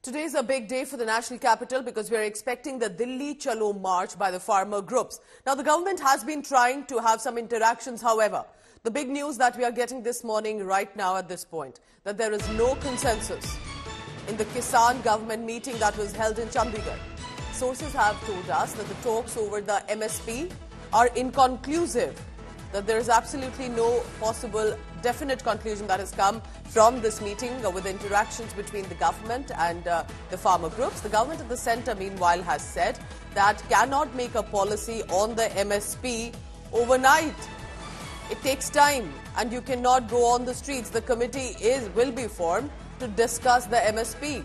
Today is a big day for the national capital because we are expecting the Delhi Chalo march by the farmer groups. Now, the government has been trying to have some interactions. However, the big news that we are getting this morning right now at this point, that there is no consensus in the Kisan government meeting that was held in Chandigarh. Sources have told us that the talks over the MSP are inconclusive, that there is absolutely no possible definite conclusion that has come from this meeting with interactions between the government and the farmer groups. The government at the centre, meanwhile, has said that cannot make a policy on the MSP overnight. It takes time and you cannot go on the streets. The committee will be formed to discuss the MSP.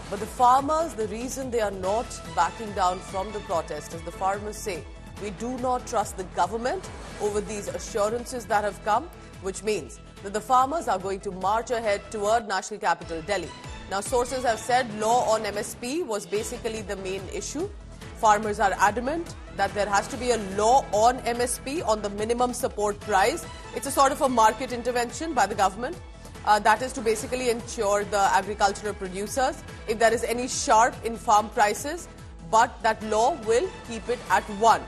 But the farmers, the reason they are not backing down from the protest is the farmers say, we do not trust the government over these assurances that have come, which means that the farmers are going to march ahead toward national capital Delhi. Now, sources have said law on MSP was basically the main issue. Farmers are adamant that there has to be a law on MSP, on the minimum support price. It's a sort of a market intervention by the government. That is to basically ensure the agricultural producers, if there is any sharp in farm prices, but that law will keep it at 1.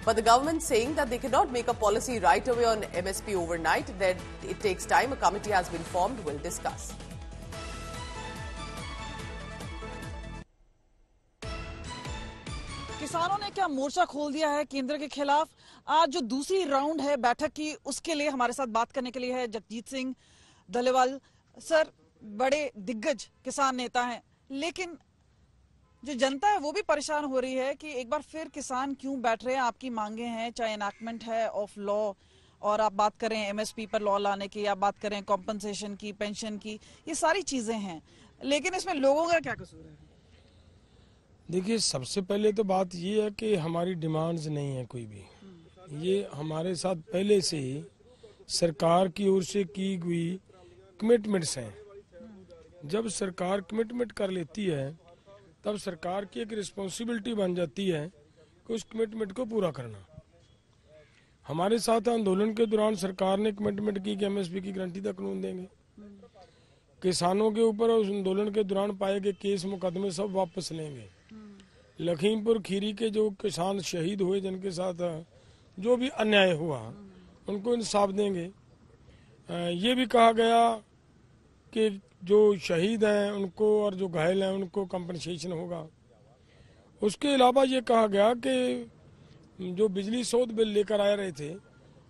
But the government saying that they cannot make a policy right away on MSP overnight, that it takes time. A committee has been formed, will discuss. किसानों ने क्या मोर्चा खोल दिया है केंद्र के खिलाफ। आज जो दूसरी राउंड है बैठक की, उसके लिए हमारे साथ बात करने के लिए है जगजीत सिंह धलेवाल सर। बड़े दिग्गज किसान नेता हैं, लेकिन जो जनता है वो भी परेशान हो रही है कि एक बार फिर किसान क्यों बैठ रहे हैं। आपकी मांगे हैं, चाहे एनैक्टमेंट है ऑफ लॉ, और आप बात करें एमएसपी पर लॉ लाने की, आप बात करें कॉम्पनसेशन की, पेंशन की, ये सारी चीजें हैं, लेकिन इसमें लोगों का क्या कसूर है? देखिए, सबसे पहले तो बात ये है कि हमारी डिमांड्स नहीं है कोई भी। ये हमारे साथ पहले से ही सरकार की ओर से की हुई कमिटमेंट्स हैं। जब सरकार कमिटमेंट कर लेती है तब सरकार की एक रिस्पॉन्सिबिलिटी बन जाती है कि उस कमिटमेंट को पूरा करना। हमारे साथ आंदोलन के दौरान सरकार ने कमिटमेंट की कि एमएसपी की गारंटी का कानून देंगे। किसानों के ऊपर उस आंदोलन के दौरान पाए गए केस मुकदमे सब वापस लेंगे। लखीमपुर खीरी के जो किसान शहीद हुए, जिनके साथ जो भी अन्याय हुआ, उनको इंसाफ देंगे। ये भी कहा गया कि जो शहीद हैं उनको और जो घायल हैं उनको कंपनसेशन होगा। उसके अलावा ये कहा गया कि जो बिजली शोध बिल लेकर आ रहे थे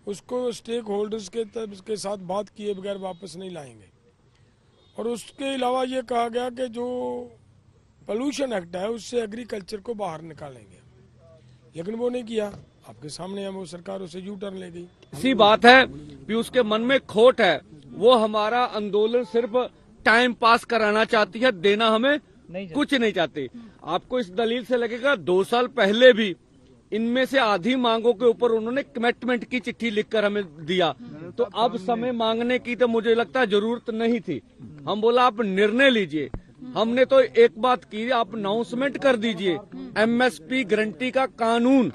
उसको स्टेक होल्डर्स के साथ बात किए बगैर वापस नहीं लाएंगे। और उसके अलावा ये कहा गया कि जो पोल्यूशन एक्ट है उससे एग्रीकल्चर को बाहर निकालेंगे, लेकिन वो नहीं किया। आपके सामने है, वो सरकार उसे यू टर्न ले गई। इसी बात है कि उसके मन में खोट है। वो हमारा आंदोलन सिर्फ टाइम पास कराना चाहती है, देना हमें कुछ नहीं चाहती। आपको इस दलील से लगेगा 2 साल पहले भी इनमें से आधी मांगों के ऊपर उन्होंने कमिटमेंट की चिट्ठी लिखकर हमें दिया, तो अब समय मांगने की तो मुझे लगता है जरूरत नहीं थी। हम बोला आप निर्णय लीजिए। हमने तो एक बात की, आप अनाउंसमेंट कर दीजिए एमएसपी गारंटी का कानून,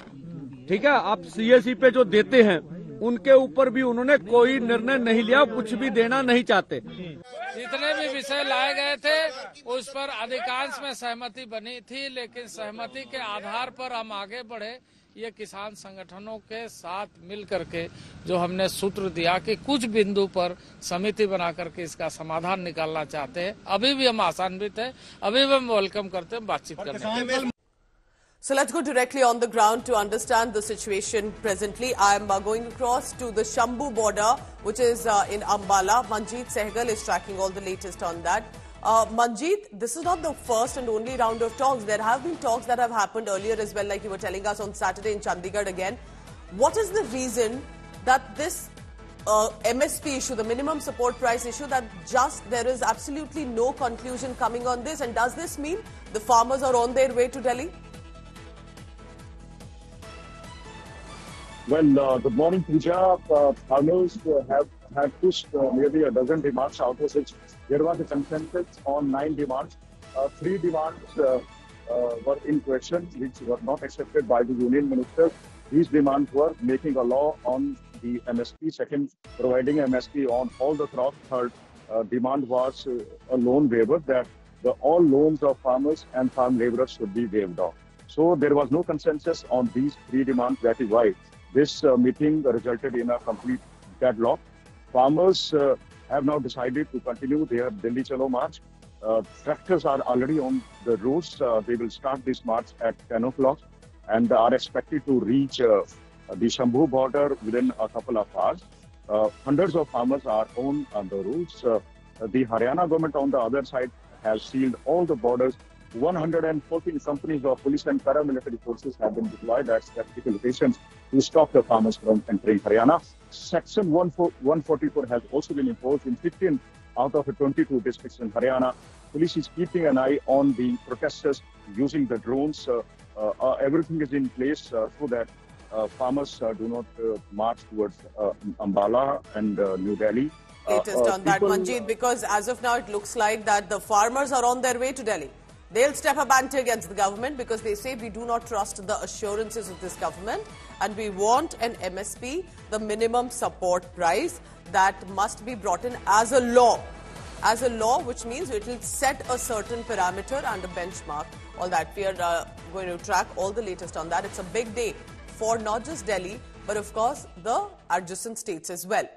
ठीक है। आप सीएससी पे जो देते हैं उनके ऊपर भी उन्होंने कोई निर्णय नहीं लिया, कुछ भी देना नहीं चाहते। जितने भी विषय लाए गए थे उस पर अधिकांश में सहमति बनी थी, लेकिन सहमति के आधार पर हम आगे बढ़े। ये किसान संगठनों के साथ मिल करके जो हमने सूत्र दिया कि कुछ बिंदु पर समिति बना करके इसका समाधान निकालना चाहते हैं। अभी भी हम आशान्वित हैं, अभी भी हम वेलकम करते हैं बातचीत करने। So let's go directly on the ground to understand the situation presently. I am going across to the Shambhu border, which is in Ambala. Manjeet Sehgal is tracking all the latest on that. Manjeet, this is not the first and only round of talks. There have been talks that have happened earlier as well, like you were telling us on Saturday in Chandigarh again. What is the reason that this MSP issue, the minimum support price issue, that just there is absolutely no conclusion coming on this? And does this mean the farmers are on their way to Delhi? Well, good morning, Pooja. Farmers have pushed nearly a dozen demands, out of which there was a consensus on 9 demands. 3 demands were in question, which were not accepted by the union minister. These demands were making a law on the MSP, second, providing MSP on all the crops. Third demand was a loan waiver that all loans of farmers and farm laborers should be waived off. So there was no consensus on these three demands. That is why this meeting resulted in a complete deadlock. Farmers have now decided to continue their Delhi Chalo March. Tractors are already on the roads. They will start this march at 10 o'clock and are expected to reach the Shambhu border within a couple of hours. Hundreds of farmers are on the roads. The Haryana government, on the other side, has sealed all the borders. 114 companies of police and paramilitary forces have been deployed at strategic locations to stop the farmers from entering Haryana. Section 144 has also been imposed in 15 out of 22 districts in Haryana. Police is keeping an eye on the protesters using the drones. Everything is in place so that farmers do not march towards Ambala and New Delhi. Latest on that, Manjeet, because as of now it looks like that the farmers are on their way to Delhi. They'll step up ante against the government because they say we do not trust the assurances of this government and we want an MSP, the minimum support price, that must be brought in as a law. As a law, which means it will set a certain parameter and a benchmark. All that. We are going to track all the latest on that. It's a big day for not just Delhi, but of course the adjacent states as well.